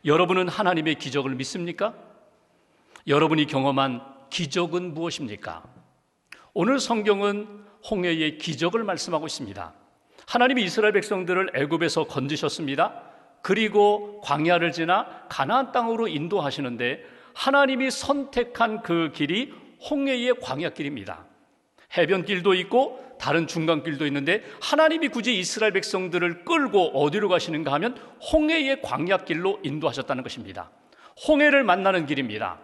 여러분은 하나님의 기적을 믿습니까? 여러분이 경험한 기적은 무엇입니까? 오늘 성경은 홍해의 기적을 말씀하고 있습니다. 하나님이 이스라엘 백성들을 애굽에서 건지셨습니다. 그리고 광야를 지나 가나안 땅으로 인도하시는데 하나님이 선택한 그 길이 홍해의 광야길입니다. 해변길도 있고 다른 중간길도 있는데 하나님이 굳이 이스라엘 백성들을 끌고 어디로 가시는가 하면 홍해의 광야길로 인도하셨다는 것입니다. 홍해를 만나는 길입니다.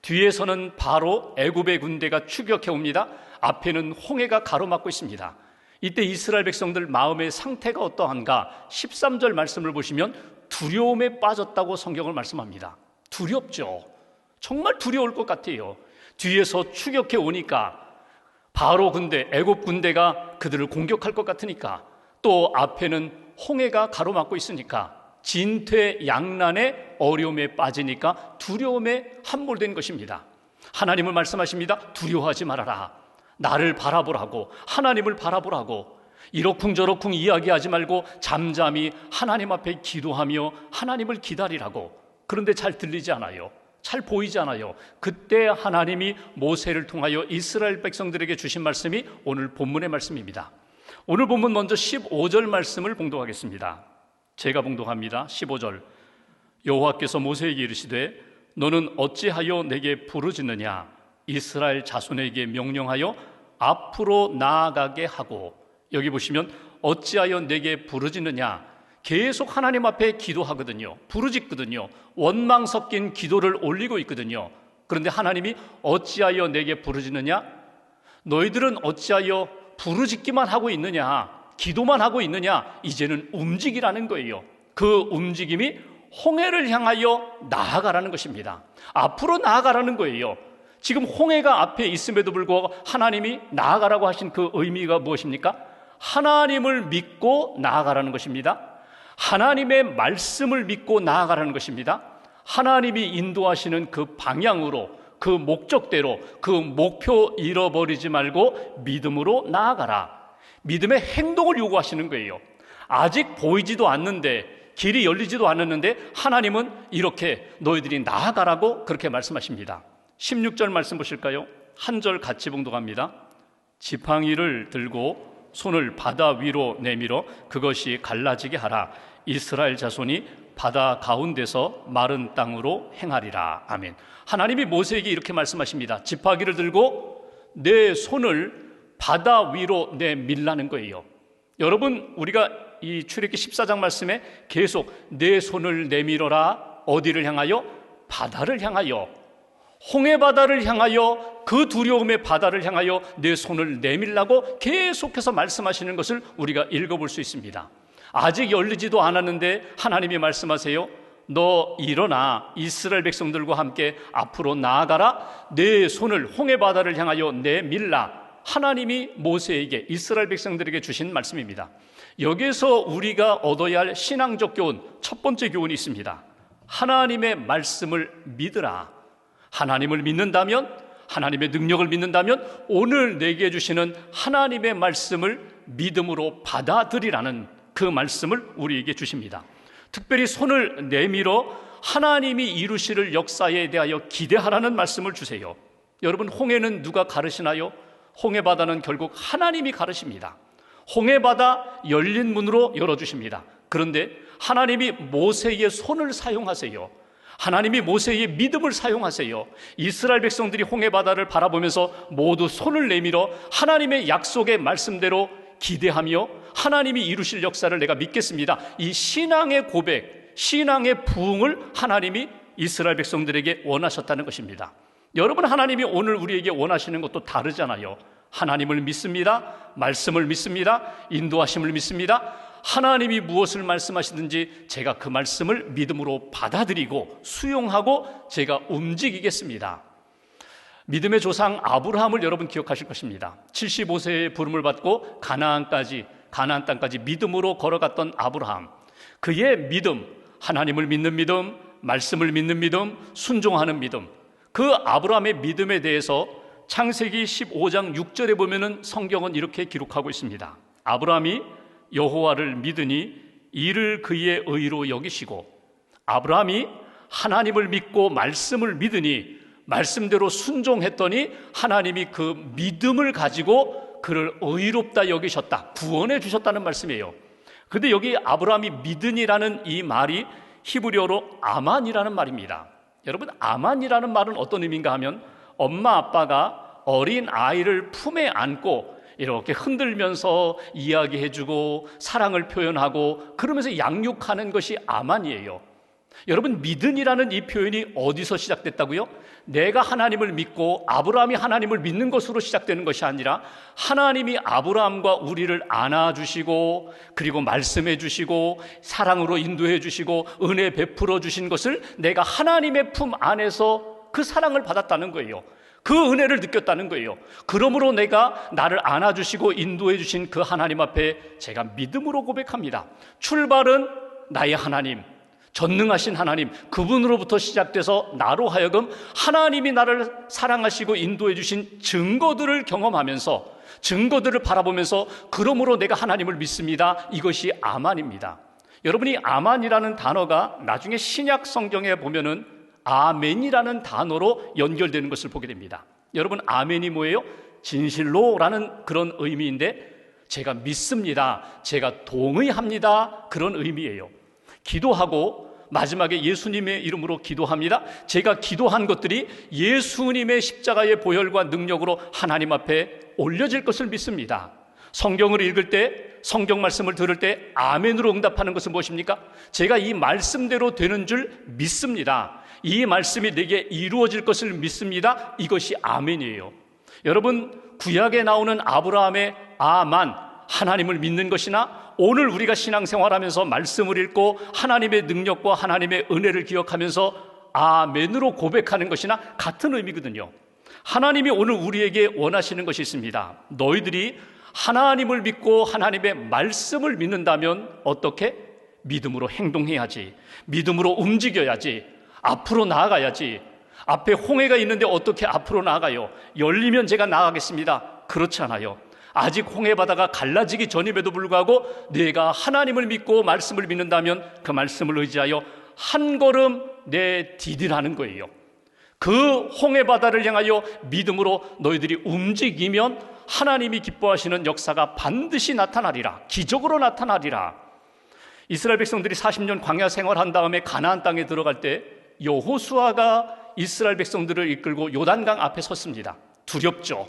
뒤에서는 바로 애굽의 군대가 추격해 옵니다. 앞에는 홍해가 가로막고 있습니다. 이때 이스라엘 백성들 마음의 상태가 어떠한가? 13절 말씀을 보시면 두려움에 빠졌다고 성경을 말씀합니다. 두렵죠. 정말 두려울 것 같아요. 뒤에서 추격해 오니까 바로 군대, 애굽 군대가 그들을 공격할 것 같으니까, 또 앞에는 홍해가 가로막고 있으니까 진퇴양난의 어려움에 빠지니까 두려움에 함몰된 것입니다. 하나님은 말씀하십니다. 두려워하지 말아라. 나를 바라보라고, 하나님을 바라보라고. 이러쿵저러쿵 이야기하지 말고 잠잠히 하나님 앞에 기도하며 하나님을 기다리라고. 그런데 잘 들리지 않아요. 잘 보이지 않아요. 그때 하나님이 모세를 통하여 이스라엘 백성들에게 주신 말씀이 오늘 본문의 말씀입니다. 오늘 본문 먼저 15절 말씀을 봉독하겠습니다. 제가 봉독합니다. 15절. 여호와께서 모세에게 이르시되 너는 어찌하여 내게 부르짖느냐? 이스라엘 자손에게 명령하여 앞으로 나아가게 하고. 여기 보시면 어찌하여 내게 부르짖느냐? 계속 하나님 앞에 기도하거든요. 부르짖거든요. 원망 섞인 기도를 올리고 있거든요. 그런데 하나님이 어찌하여 내게 부르짖느냐? 너희들은 어찌하여 부르짖기만 하고 있느냐? 기도만 하고 있느냐? 이제는 움직이라는 거예요. 그 움직임이 홍해를 향하여 나아가라는 것입니다. 앞으로 나아가라는 거예요. 지금 홍해가 앞에 있음에도 불구하고 하나님이 나아가라고 하신 그 의미가 무엇입니까? 하나님을 믿고 나아가라는 것입니다. 하나님의 말씀을 믿고 나아가라는 것입니다. 하나님이 인도하시는 그 방향으로, 그 목적대로, 그 목표 잃어버리지 말고 믿음으로 나아가라. 믿음의 행동을 요구하시는 거예요. 아직 보이지도 않는데, 길이 열리지도 않았는데 하나님은 이렇게 너희들이 나아가라고 그렇게 말씀하십니다. 16절 말씀 보실까요? 한 절 같이 봉독합니다. 지팡이를 들고 손을 바다 위로 내밀어 그것이 갈라지게 하라. 이스라엘 자손이 바다 가운데서 마른 땅으로 행하리라. 아멘. 하나님이 모세에게 이렇게 말씀하십니다. 지팡이를 들고 내 손을 바다 위로 내밀라는 거예요. 여러분, 우리가 이 출애굽기 14장 말씀에 계속 내 손을 내밀어라. 어디를 향하여? 바다를 향하여. 홍해 바다를 향하여, 그 두려움의 바다를 향하여 내 손을 내밀라고 계속해서 말씀하시는 것을 우리가 읽어볼 수 있습니다. 아직 열리지도 않았는데 하나님이 말씀하세요. 너 일어나 이스라엘 백성들과 함께 앞으로 나아가라. 내 손을 홍해 바다를 향하여 내밀라. 하나님이 모세에게, 이스라엘 백성들에게 주신 말씀입니다. 여기에서 우리가 얻어야 할 신앙적 교훈, 첫 번째 교훈이 있습니다. 하나님의 말씀을 믿으라. 하나님을 믿는다면, 하나님의 능력을 믿는다면 오늘 내게 주시는 하나님의 말씀을 믿음으로 받아들이라는 그 말씀을 우리에게 주십니다. 특별히 손을 내밀어 하나님이 이루실 역사에 대하여 기대하라는 말씀을 주세요. 여러분, 홍해는 누가 가르시나요? 홍해 바다는 결국 하나님이 가르십니다. 홍해 바다 열린 문으로 열어주십니다. 그런데 하나님이 모세의 손을 사용하세요. 하나님이 모세의 믿음을 사용하세요. 이스라엘 백성들이 홍해 바다를 바라보면서 모두 손을 내밀어 하나님의 약속의 말씀대로 기대하며 하나님이 이루실 역사를 내가 믿겠습니다. 이 신앙의 고백, 신앙의 부흥을 하나님이 이스라엘 백성들에게 원하셨다는 것입니다. 여러분, 하나님이 오늘 우리에게 원하시는 것도 다르잖아요. 하나님을 믿습니다. 말씀을 믿습니다. 인도하심을 믿습니다. 하나님이 무엇을 말씀하시든지 제가 그 말씀을 믿음으로 받아들이고 수용하고 제가 움직이겠습니다. 믿음의 조상 아브라함을 여러분 기억하실 것입니다. 75세의 부름을 받고 가나안 땅까지 믿음으로 걸어갔던 아브라함. 그의 믿음, 하나님을 믿는 믿음, 말씀을 믿는 믿음, 순종하는 믿음, 그 아브라함의 믿음에 대해서 창세기 15장 6절에 보면은 성경은 이렇게 기록하고 있습니다. 아브라함이 여호와를 믿으니 이를 그의 의로 여기시고, 아브라함이 하나님을 믿고 말씀을 믿으니 말씀대로 순종했더니 하나님이 그 믿음을 가지고 그를 의롭다 여기셨다, 구원해 주셨다는 말씀이에요. 그런데 여기 아브라함이 믿으니라는 이 말이 히브리어로 아만이라는 말입니다. 여러분, 아만이라는 말은 어떤 의미인가 하면 엄마 아빠가 어린 아이를 품에 안고 이렇게 흔들면서 이야기해주고 사랑을 표현하고 그러면서 양육하는 것이 아만이에요. 여러분, 믿으니라는 이 표현이 어디서 시작됐다고요? 내가 하나님을 믿고 아브라함이 하나님을 믿는 것으로 시작되는 것이 아니라 하나님이 아브라함과 우리를 안아주시고 그리고 말씀해 주시고 사랑으로 인도해 주시고 은혜 베풀어 주신 것을 내가 하나님의 품 안에서 그 사랑을 받았다는 거예요. 그 은혜를 느꼈다는 거예요. 그러므로 내가 나를 안아주시고 인도해 주신 그 하나님 앞에 제가 믿음으로 고백합니다. 출발은 나의 하나님, 전능하신 하나님, 그분으로부터 시작돼서 나로 하여금 하나님이 나를 사랑하시고 인도해 주신 증거들을 경험하면서 증거들을 바라보면서 그러므로 내가 하나님을 믿습니다. 이것이 아만입니다. 여러분이 아만이라는 단어가 나중에 신약 성경에 보면은 아멘이라는 단어로 연결되는 것을 보게 됩니다. 여러분, 아멘이 뭐예요? 진실로라는 그런 의미인데 제가 믿습니다, 제가 동의합니다, 그런 의미예요. 기도하고 마지막에 예수님의 이름으로 기도합니다. 제가 기도한 것들이 예수님의 십자가의 보혈과 능력으로 하나님 앞에 올려질 것을 믿습니다. 성경을 읽을 때, 성경 말씀을 들을 때 아멘으로 응답하는 것은 무엇입니까? 제가 이 말씀대로 되는 줄 믿습니다. 이 말씀이 내게 이루어질 것을 믿습니다. 이것이 아멘이에요. 여러분, 구약에 나오는 아브라함의 아만, 하나님을 믿는 것이나 오늘 우리가 신앙생활하면서 말씀을 읽고 하나님의 능력과 하나님의 은혜를 기억하면서 아멘으로 고백하는 것이나 같은 의미거든요. 하나님이 오늘 우리에게 원하시는 것이 있습니다. 너희들이 하나님을 믿고 하나님의 말씀을 믿는다면 어떻게? 믿음으로 행동해야지, 믿음으로 움직여야지, 앞으로 나아가야지. 앞에 홍해가 있는데 어떻게 앞으로 나아가요? 열리면 제가 나아가겠습니다. 그렇지 않아요. 아직 홍해바다가 갈라지기 전임에도 불구하고 내가 하나님을 믿고 말씀을 믿는다면 그 말씀을 의지하여 한 걸음 내디디라는 거예요. 그 홍해바다를 향하여 믿음으로 너희들이 움직이면 하나님이 기뻐하시는 역사가 반드시 나타나리라, 기적으로 나타나리라. 이스라엘 백성들이 40년 광야 생활한 다음에 가나안 땅에 들어갈 때 여호수아가 이스라엘 백성들을 이끌고 요단강 앞에 섰습니다. 두렵죠.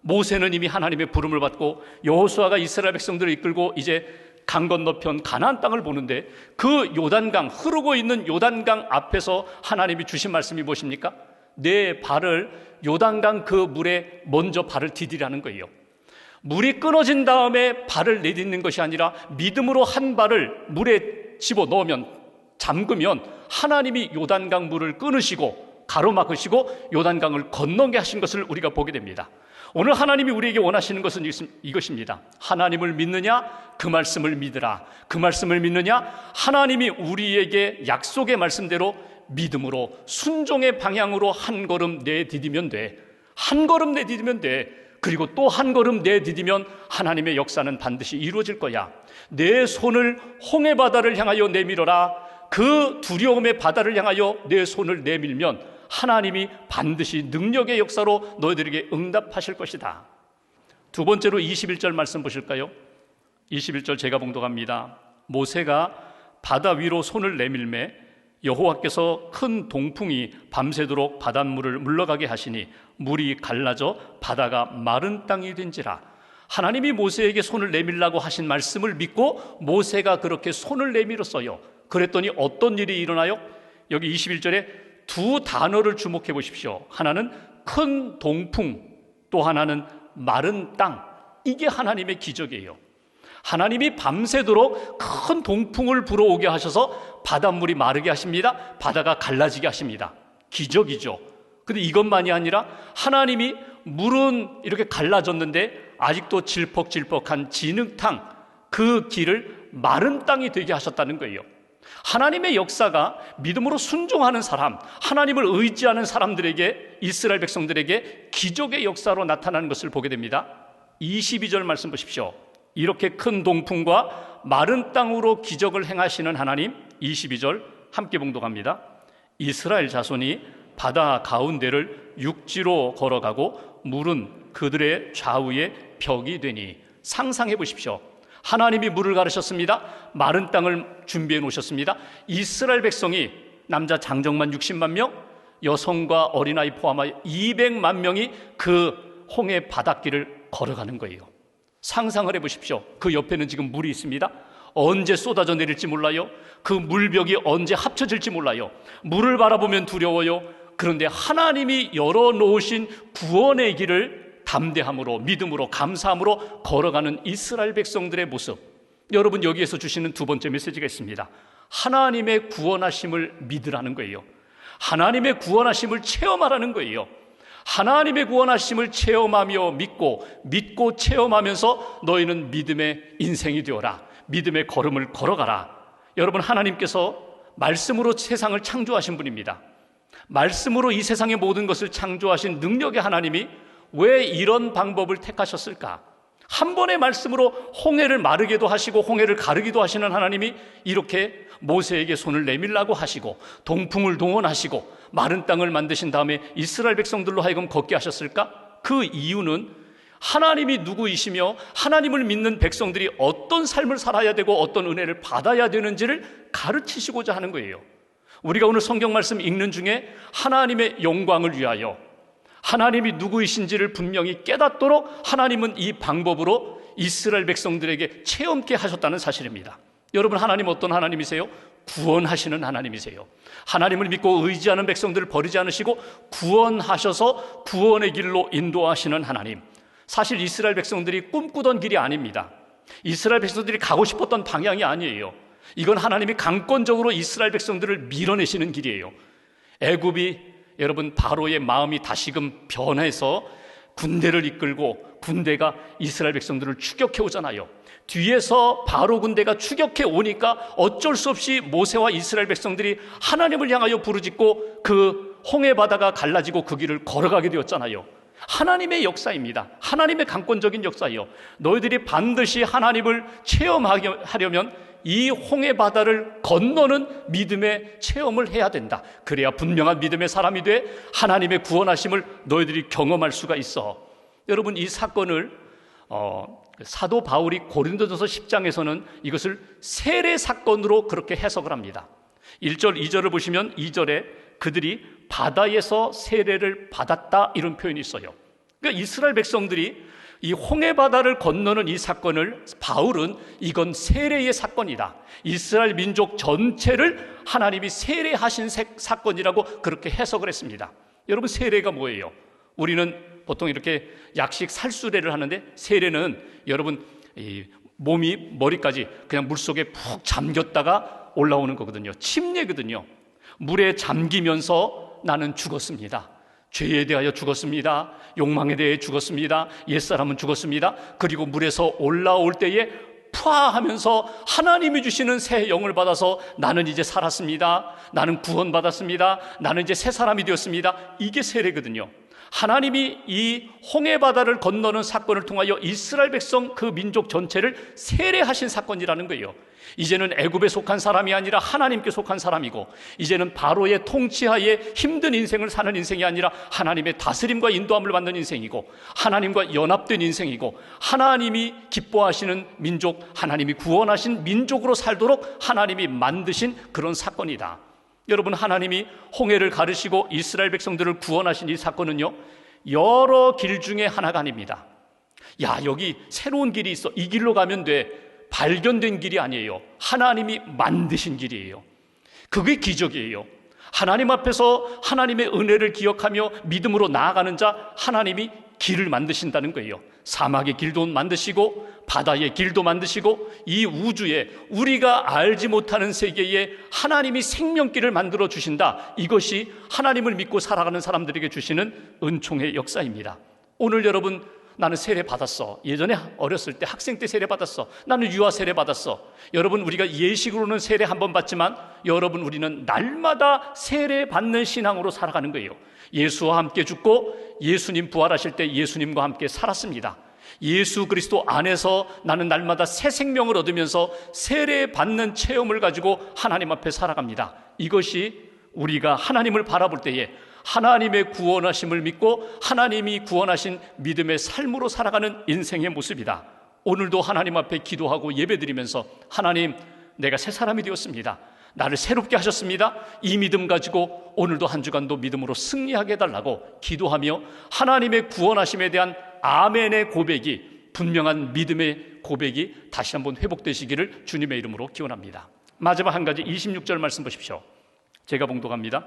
모세는 이미 하나님의 부름을 받고 여호수아가 이스라엘 백성들을 이끌고 이제 강 건너편 가나안 땅을 보는데 그 요단강, 흐르고 있는 요단강 앞에서 하나님이 주신 말씀이 무엇입니까? 내 발을 요단강 그 물에 먼저 발을 디디라는 거예요. 물이 끊어진 다음에 발을 내딛는 것이 아니라 믿음으로 한 발을 물에 집어넣으면, 잠그면 하나님이 요단강 물을 끊으시고 가로막으시고 요단강을 건너게 하신 것을 우리가 보게 됩니다. 오늘 하나님이 우리에게 원하시는 것은 이것입니다. 하나님을 믿느냐? 그 말씀을 믿으라. 그 말씀을 믿느냐? 하나님이 우리에게 약속의 말씀대로 믿음으로 순종의 방향으로 한 걸음 내디디면 돼. 한 걸음 내디디면 돼. 그리고 또 한 걸음 내디디면 하나님의 역사는 반드시 이루어질 거야. 내 손을 홍해바다를 향하여 내밀어라. 그 두려움의 바다를 향하여 내 손을 내밀면 하나님이 반드시 능력의 역사로 너희들에게 응답하실 것이다. 두 번째로 21절 말씀 보실까요? 21절 제가 봉독합니다. 모세가 바다 위로 손을 내밀매 여호와께서 큰 동풍이 밤새도록 바닷물을 물러가게 하시니 물이 갈라져 바다가 마른 땅이 된지라. 하나님이 모세에게 손을 내밀라고 하신 말씀을 믿고 모세가 그렇게 손을 내밀었어요. 그랬더니 어떤 일이 일어나요? 여기 21절에 두 단어를 주목해 보십시오. 하나는 큰 동풍, 또 하나는 마른 땅. 이게 하나님의 기적이에요. 하나님이 밤새도록 큰 동풍을 불어오게 하셔서 바닷물이 마르게 하십니다. 바다가 갈라지게 하십니다. 기적이죠. 근데 이것만이 아니라 하나님이 물은 이렇게 갈라졌는데 아직도 질퍽질퍽한 진흙탕, 그 길을 마른 땅이 되게 하셨다는 거예요. 하나님의 역사가 믿음으로 순종하는 사람, 하나님을 의지하는 사람들에게, 이스라엘 백성들에게 기적의 역사로 나타나는 것을 보게 됩니다. 22절 말씀 보십시오. 이렇게 큰 동풍과 마른 땅으로 기적을 행하시는 하나님, 22절 함께 봉독합니다. 이스라엘 자손이 바다 가운데를 육지로 걸어가고 물은 그들의 좌우에 벽이 되니. 상상해 보십시오. 하나님이 물을 가르셨습니다. 마른 땅을 준비해 놓으셨습니다. 이스라엘 백성이 남자 장정만 60만 명, 여성과 어린아이 포함하여 200만 명이 그 홍해 바닷길을 걸어가는 거예요. 상상을 해보십시오. 그 옆에는 지금 물이 있습니다. 언제 쏟아져 내릴지 몰라요. 그 물벽이 언제 합쳐질지 몰라요. 물을 바라보면 두려워요. 그런데 하나님이 열어놓으신 구원의 길을 담대함으로, 믿음으로, 감사함으로 걸어가는 이스라엘 백성들의 모습. 여러분, 여기에서 주시는 두 번째 메시지가 있습니다. 하나님의 구원하심을 믿으라는 거예요. 하나님의 구원하심을 체험하라는 거예요. 하나님의 구원하심을 체험하며 믿고 체험하면서 너희는 믿음의 인생이 되어라. 믿음의 걸음을 걸어가라. 여러분, 하나님께서 말씀으로 세상을 창조하신 분입니다. 말씀으로 이 세상의 모든 것을 창조하신 능력의 하나님이 왜 이런 방법을 택하셨을까? 한 번의 말씀으로 홍해를 마르게도 하시고 홍해를 가르기도 하시는 하나님이 이렇게 모세에게 손을 내밀라고 하시고 동풍을 동원하시고 마른 땅을 만드신 다음에 이스라엘 백성들로 하여금 걷게 하셨을까? 그 이유는 하나님이 누구이시며 하나님을 믿는 백성들이 어떤 삶을 살아야 되고 어떤 은혜를 받아야 되는지를 가르치시고자 하는 거예요. 우리가 오늘 성경 말씀 읽는 중에 하나님의 영광을 위하여 하나님이 누구이신지를 분명히 깨닫도록 하나님은 이 방법으로 이스라엘 백성들에게 체험케 하셨다는 사실입니다. 여러분, 하나님 어떤 하나님이세요? 구원하시는 하나님이세요. 하나님을 믿고 의지하는 백성들을 버리지 않으시고 구원하셔서 구원의 길로 인도하시는 하나님. 사실 이스라엘 백성들이 꿈꾸던 길이 아닙니다. 이스라엘 백성들이 가고 싶었던 방향이 아니에요. 이건 하나님이 강권적으로 이스라엘 백성들을 밀어내시는 길이에요. 애굽이, 여러분, 바로의 마음이 다시금 변해서 군대를 이끌고 군대가 이스라엘 백성들을 추격해 오잖아요. 뒤에서 바로 군대가 추격해 오니까 어쩔 수 없이 모세와 이스라엘 백성들이 하나님을 향하여 부르짖고 그 홍해 바다가 갈라지고 그 길을 걸어가게 되었잖아요. 하나님의 역사입니다. 하나님의 강권적인 역사예요. 너희들이 반드시 하나님을 체험하려면 이 홍해 바다를 건너는 믿음의 체험을 해야 된다. 그래야 분명한 믿음의 사람이 돼 하나님의 구원하심을 너희들이 경험할 수가 있어. 여러분, 이 사건을 사도 바울이 고린도전서 10장에서는 이것을 세례 사건으로 그렇게 해석을 합니다. 1절, 2절을 보시면 2절에 그들이 바다에서 세례를 받았다, 이런 표현이 있어요. 그러니까 이스라엘 백성들이 이 홍해 바다를 건너는 이 사건을 바울은 이건 세례의 사건이다. 이스라엘 민족 전체를 하나님이 세례하신 사건이라고 그렇게 해석을 했습니다. 여러분, 세례가 뭐예요? 우리는 보통 이렇게 약식 살수례를 하는데 세례는 여러분 이 몸이 머리까지 그냥 물속에 푹 잠겼다가 올라오는 거거든요. 침례거든요. 물에 잠기면서 나는 죽었습니다. 죄에 대하여 죽었습니다. 욕망에 대해 죽었습니다. 옛사람은 죽었습니다. 그리고 물에서 올라올 때에 푸아 하면서 하나님이 주시는 새 영을 받아서 나는 이제 살았습니다. 나는 구원받았습니다. 나는 이제 새 사람이 되었습니다. 이게 세례거든요. 하나님이 이 홍해 바다를 건너는 사건을 통하여 이스라엘 백성 그 민족 전체를 세례하신 사건이라는 거예요. 이제는 애굽에 속한 사람이 아니라 하나님께 속한 사람이고, 이제는 바로의 통치하에 힘든 인생을 사는 인생이 아니라 하나님의 다스림과 인도함을 받는 인생이고, 하나님과 연합된 인생이고, 하나님이 기뻐하시는 민족, 하나님이 구원하신 민족으로 살도록 하나님이 만드신 그런 사건이다. 여러분, 하나님이 홍해를 가르시고 이스라엘 백성들을 구원하신 이 사건은요, 여러 길 중에 하나가 아닙니다. 야, 여기 새로운 길이 있어, 이 길로 가면 돼. 발견된 길이 아니에요. 하나님이 만드신 길이에요. 그게 기적이에요. 하나님 앞에서 하나님의 은혜를 기억하며 믿음으로 나아가는 자, 하나님이 길을 만드신다는 거예요. 사막의 길도 만드시고 바다의 길도 만드시고 이 우주에 우리가 알지 못하는 세계에 하나님이 생명길을 만들어 주신다. 이것이 하나님을 믿고 살아가는 사람들에게 주시는 은총의 역사입니다. 오늘 여러분, 나는 세례 받았어. 예전에 어렸을 때 학생 때 세례 받았어. 나는 유아 세례 받았어. 여러분, 우리가 예식으로는 세례 한 번 받지만 여러분, 우리는 날마다 세례 받는 신앙으로 살아가는 거예요. 예수와 함께 죽고 예수님 부활하실 때 예수님과 함께 살았습니다. 예수 그리스도 안에서 나는 날마다 새 생명을 얻으면서 세례 받는 체험을 가지고 하나님 앞에 살아갑니다. 이것이 우리가 하나님을 바라볼 때에 하나님의 구원하심을 믿고 하나님이 구원하신 믿음의 삶으로 살아가는 인생의 모습이다. 오늘도 하나님 앞에 기도하고 예배드리면서 하나님, 내가 새 사람이 되었습니다. 나를 새롭게 하셨습니다. 이 믿음 가지고 오늘도 한 주간도 믿음으로 승리하게 해달라고 기도하며 하나님의 구원하심에 대한 아멘의 고백이, 분명한 믿음의 고백이 다시 한번 회복되시기를 주님의 이름으로 기원합니다. 마지막 한 가지 26절 말씀 보십시오. 제가 봉독합니다.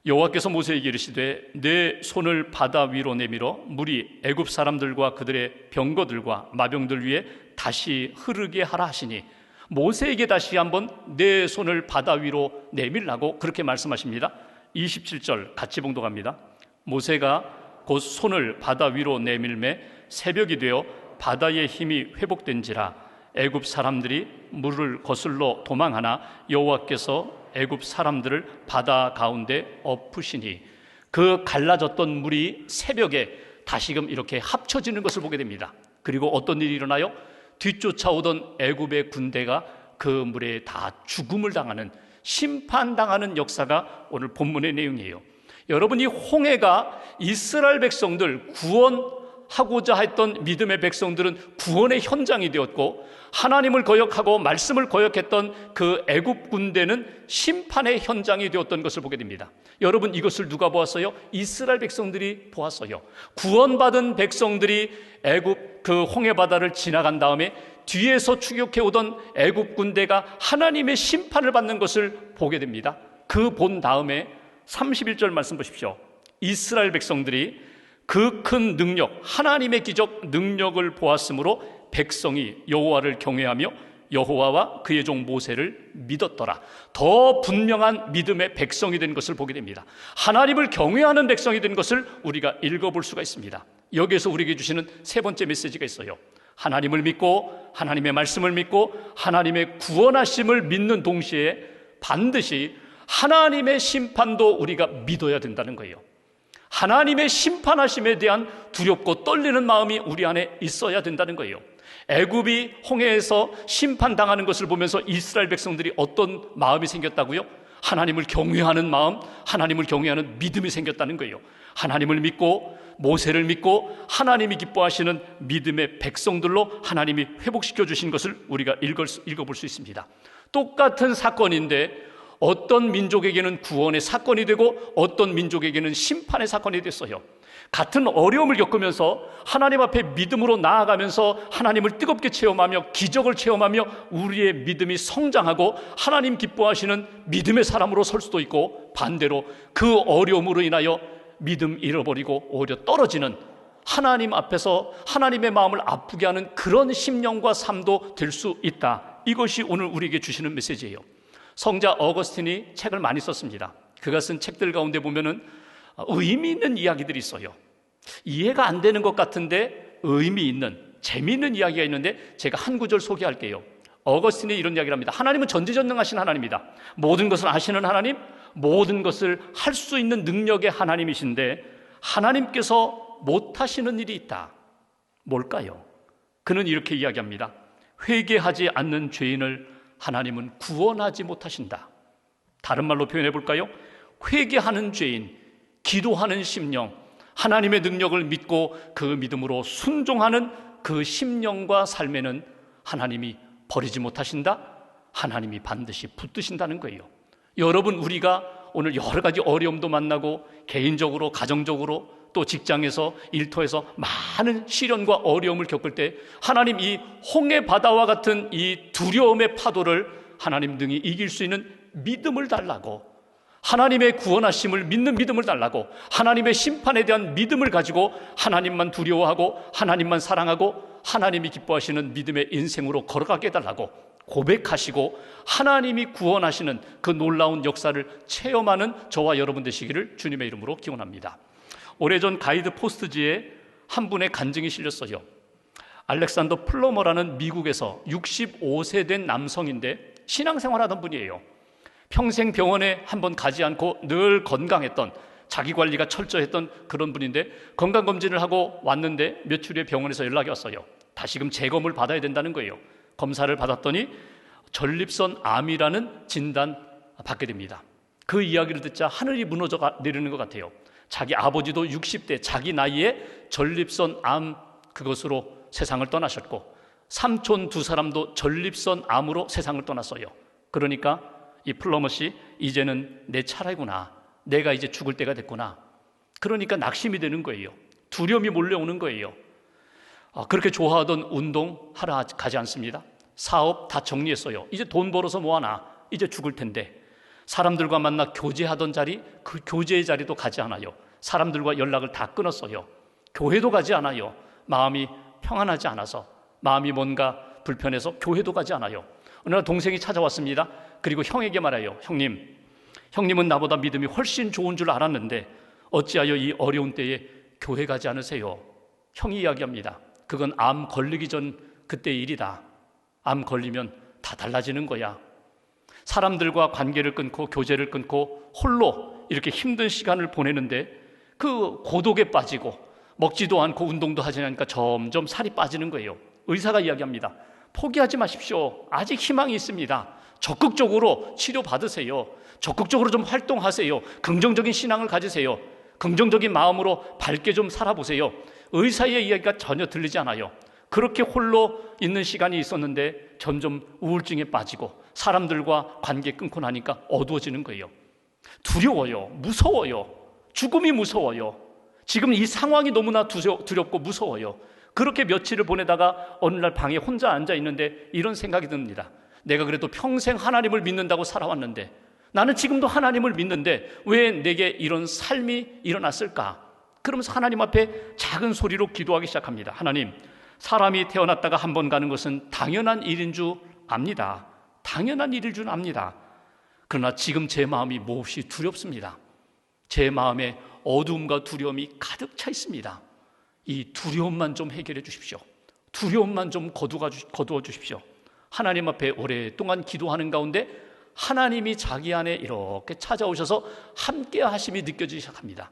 여호와께서 모세에게 이르시되 내 손을 바다 위로 내밀어 물이 애굽 사람들과 그들의 병거들과 마병들 위에 다시 흐르게 하라 하시니, 모세에게 다시 한번 내 손을 바다 위로 내밀라고 그렇게 말씀하십니다. 27절 같이 봉독합니다. 모세가 곧 손을 바다 위로 내밀매 새벽이 되어 바다의 힘이 회복된지라 애굽 사람들이 물을 거슬러 도망하나 여호와께서 애굽 사람들을 바다 가운데 엎으시니, 그 갈라졌던 물이 새벽에 다시금 이렇게 합쳐지는 것을 보게 됩니다. 그리고 어떤 일이 일어나요? 뒤쫓아오던 애굽의 군대가 그 물에 다 죽음을 당하는, 심판당하는 역사가 오늘 본문의 내용이에요. 여러분, 이 홍해가 이스라엘 백성들, 구원하고자 했던 믿음의 백성들은 구원의 현장이 되었고, 하나님을 거역하고 말씀을 거역했던 그 애굽 군대는 심판의 현장이 되었던 것을 보게 됩니다. 여러분, 이것을 누가 보았어요? 이스라엘 백성들이 보았어요. 구원받은 백성들이 애굽 그 홍해 바다를 지나간 다음에 뒤에서 추격해오던 애굽 군대가 하나님의 심판을 받는 것을 보게 됩니다. 그 본 다음에 31절 말씀 보십시오. 이스라엘 백성들이 그 큰 능력, 하나님의 기적 능력을 보았으므로 백성이 여호와를 경외하며 여호와와 그의 종 모세를 믿었더라. 더 분명한 믿음의 백성이 된 것을 보게 됩니다. 하나님을 경외하는 백성이 된 것을 우리가 읽어볼 수가 있습니다. 여기에서 우리에게 주시는 세 번째 메시지가 있어요. 하나님을 믿고 하나님의 말씀을 믿고 하나님의 구원하심을 믿는 동시에 반드시 하나님의 심판도 우리가 믿어야 된다는 거예요. 하나님의 심판하심에 대한 두렵고 떨리는 마음이 우리 안에 있어야 된다는 거예요. 애굽이 홍해에서 심판당하는 것을 보면서 이스라엘 백성들이 어떤 마음이 생겼다고요? 하나님을 경외하는 마음, 하나님을 경외하는 믿음이 생겼다는 거예요. 하나님을 믿고 모세를 믿고 하나님이 기뻐하시는 믿음의 백성들로 하나님이 회복시켜 주신 것을 우리가 읽어볼 수 있습니다. 똑같은 사건인데 어떤 민족에게는 구원의 사건이 되고 어떤 민족에게는 심판의 사건이 됐어요. 같은 어려움을 겪으면서 하나님 앞에 믿음으로 나아가면서 하나님을 뜨겁게 체험하며 기적을 체험하며 우리의 믿음이 성장하고 하나님 기뻐하시는 믿음의 사람으로 설 수도 있고, 반대로 그 어려움으로 인하여 믿음 잃어버리고 오히려 떨어지는, 하나님 앞에서 하나님의 마음을 아프게 하는 그런 심령과 삶도 될 수 있다. 이것이 오늘 우리에게 주시는 메시지예요. 성자 어거스틴이 책을 많이 썼습니다. 그가 쓴 책들 가운데 보면은 의미 있는 이야기들이 있어요. 이해가 안 되는 것 같은데 의미 있는, 재미있는 이야기가 있는데 제가 한 구절 소개할게요. 어거스틴이 이런 이야기를 합니다. 하나님은 전지전능하신 하나님이다. 모든 것을 아시는 하나님, 모든 것을 할 수 있는 능력의 하나님이신데 하나님께서 못하시는 일이 있다. 뭘까요? 그는 이렇게 이야기합니다. 회개하지 않는 죄인을 하나님은 구원하지 못하신다. 다른 말로 표현해 볼까요? 회개하는 죄인, 기도하는 심령, 하나님의 능력을 믿고 그 믿음으로 순종하는 그 심령과 삶에는 하나님이 버리지 못하신다. 하나님이 반드시 붙드신다는 거예요. 여러분, 우리가 오늘 여러 가지 어려움도 만나고 개인적으로, 가정적으로, 또 직장에서, 일터에서 많은 시련과 어려움을 겪을 때 하나님, 이 홍해 바다와 같은 이 두려움의 파도를 하나님 등이 이길 수 있는 믿음을 달라고, 하나님의 구원하심을 믿는 믿음을 달라고, 하나님의 심판에 대한 믿음을 가지고 하나님만 두려워하고 하나님만 사랑하고 하나님이 기뻐하시는 믿음의 인생으로 걸어가게 해달라고 고백하시고 하나님이 구원하시는 그 놀라운 역사를 체험하는 저와 여러분 되시기를 주님의 이름으로 기원합니다. 오래전 가이드 포스트지에 한 분의 간증이 실렸어요. 알렉산더 플러머라는 미국에서 65세 된 남성인데 신앙생활하던 분이에요. 평생 병원에 한번 가지 않고 늘 건강했던, 자기 관리가 철저했던 그런 분인데 건강검진을 하고 왔는데 며칠 후에 병원에서 연락이 왔어요. 다시금 재검을 받아야 된다는 거예요. 검사를 받았더니 전립선 암이라는 진단 받게 됩니다. 그 이야기를 듣자 하늘이 무너져 내리는 것 같아요. 자기 아버지도 60대 자기 나이에 전립선 암 그것으로 세상을 떠나셨고, 삼촌 두 사람도 전립선 암으로 세상을 떠났어요. 그러니까 이 플러머 씨, 이제는 내 차례구나, 내가 이제 죽을 때가 됐구나. 그러니까 낙심이 되는 거예요. 두려움이 몰려오는 거예요. 그렇게 좋아하던 운동 하러 가지 않습니다. 사업 다 정리했어요. 이제 돈 벌어서 뭐하나, 이제 죽을 텐데. 사람들과 만나 교제하던 자리, 그 교제의 자리도 가지 않아요. 사람들과 연락을 다 끊었어요. 교회도 가지 않아요. 마음이 평안하지 않아서, 마음이 뭔가 불편해서 교회도 가지 않아요. 어느 날 동생이 찾아왔습니다. 그리고 형에게 말해요. 형님은 나보다 믿음이 훨씬 좋은 줄 알았는데 어찌하여 이 어려운 때에 교회 가지 않으세요? 형이 이야기합니다. 그건 암 걸리기 전 그때의 일이다. 암 걸리면 다 달라지는 거야. 사람들과 관계를 끊고 교제를 끊고 홀로 이렇게 힘든 시간을 보내는데 그 고독에 빠지고 먹지도 않고 운동도 하지 않으니까 점점 살이 빠지는 거예요. 의사가 이야기합니다. 포기하지 마십시오. 아직 희망이 있습니다. 적극적으로 치료받으세요. 적극적으로 좀 활동하세요. 긍정적인 신앙을 가지세요. 긍정적인 마음으로 밝게 좀 살아보세요. 의사의 이야기가 전혀 들리지 않아요. 그렇게 홀로 있는 시간이 있었는데 점점 우울증에 빠지고 사람들과 관계 끊고 나니까 어두워지는 거예요. 두려워요. 무서워요. 죽음이 무서워요. 지금 이 상황이 너무나 두렵고 무서워요. 그렇게 며칠을 보내다가 어느 날 방에 혼자 앉아 있는데 이런 생각이 듭니다. 내가 그래도 평생 하나님을 믿는다고 살아왔는데, 나는 지금도 하나님을 믿는데 왜 내게 이런 삶이 일어났을까? 그러면서 하나님 앞에 작은 소리로 기도하기 시작합니다. 하나님, 사람이 태어났다가 한 번 가는 것은 당연한 일인 줄 압니다. 당연한 일일 줄 압니다. 그러나 지금 제 마음이 몹시 두렵습니다. 제 마음에 어두움과 두려움이 가득 차 있습니다. 이 두려움만 좀 해결해 주십시오. 두려움만 좀 거두어 주십시오. 하나님 앞에 오랫동안 기도하는 가운데 하나님이 자기 안에 이렇게 찾아오셔서 함께 하심이 느껴지기 시작합니다.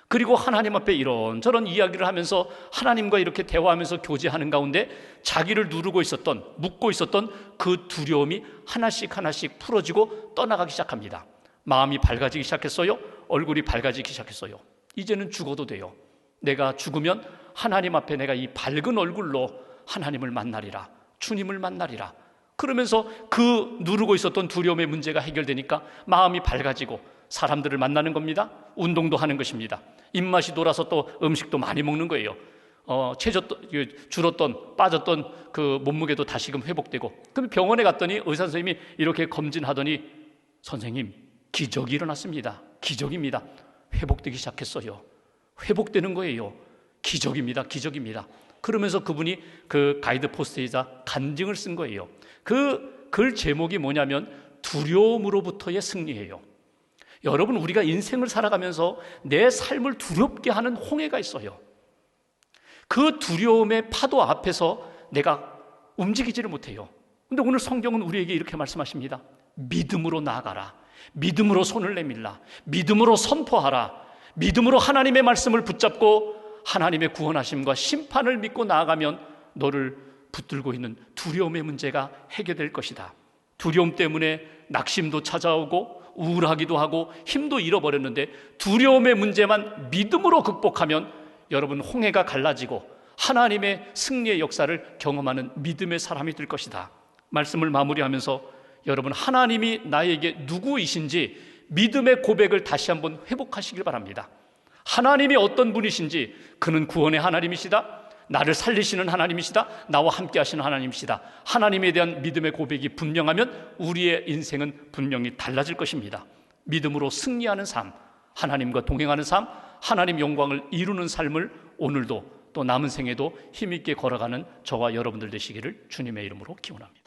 그리고 하나님 앞에 이런저런 이야기를 하면서 하나님과 이렇게 대화하면서 교제하는 가운데 자기를 누르고 있었던, 묻고 있었던 그 두려움이 하나씩 풀어지고 떠나가기 시작합니다. 마음이 밝아지기 시작했어요. 얼굴이 밝아지기 시작했어요. 이제는 죽어도 돼요. 내가 죽으면 하나님 앞에 내가 이 밝은 얼굴로 하나님을 만나리라, 주님을 만나리라. 그러면서 그 누르고 있었던 두려움의 문제가 해결되니까 마음이 밝아지고 사람들을 만나는 겁니다. 운동도 하는 것입니다. 입맛이 돌아서 또 음식도 많이 먹는 거예요. 줄었던, 빠졌던 그 몸무게도 다시금 회복되고. 그럼 병원에 갔더니 의사 선생님이 이렇게 검진하더니, 선생님, 기적이 일어났습니다. 기적입니다. 회복되기 시작했어요. 회복되는 거예요. 기적입니다. 그러면서 그분이 그 가이드 포스트이자 간증을 쓴 거예요. 그 글 제목이 뭐냐면 두려움으로부터의 승리예요. 여러분, 우리가 인생을 살아가면서 내 삶을 두렵게 하는 홍해가 있어요. 그 두려움의 파도 앞에서 내가 움직이지를 못해요. 그런데 오늘 성경은 우리에게 이렇게 말씀하십니다. 믿음으로 나아가라. 믿음으로 손을 내밀라. 믿음으로 선포하라. 믿음으로 하나님의 말씀을 붙잡고 하나님의 구원하심과 심판을 믿고 나아가면 너를 붙들고 있는 두려움의 문제가 해결될 것이다. 두려움 때문에 낙심도 찾아오고 우울하기도 하고 힘도 잃어버렸는데 두려움의 문제만 믿음으로 극복하면 여러분 홍해가 갈라지고 하나님의 승리의 역사를 경험하는 믿음의 사람이 될 것이다. 말씀을 마무리하면서 여러분, 하나님이 나에게 누구이신지 믿음의 고백을 다시 한번 회복하시길 바랍니다. 하나님이 어떤 분이신지, 그는 구원의 하나님이시다, 나를 살리시는 하나님이시다, 나와 함께 하시는 하나님이시다. 하나님에 대한 믿음의 고백이 분명하면 우리의 인생은 분명히 달라질 것입니다. 믿음으로 승리하는 삶, 하나님과 동행하는 삶, 하나님 영광을 이루는 삶을 오늘도 또 남은 생에도 힘있게 걸어가는 저와 여러분들 되시기를 주님의 이름으로 기원합니다.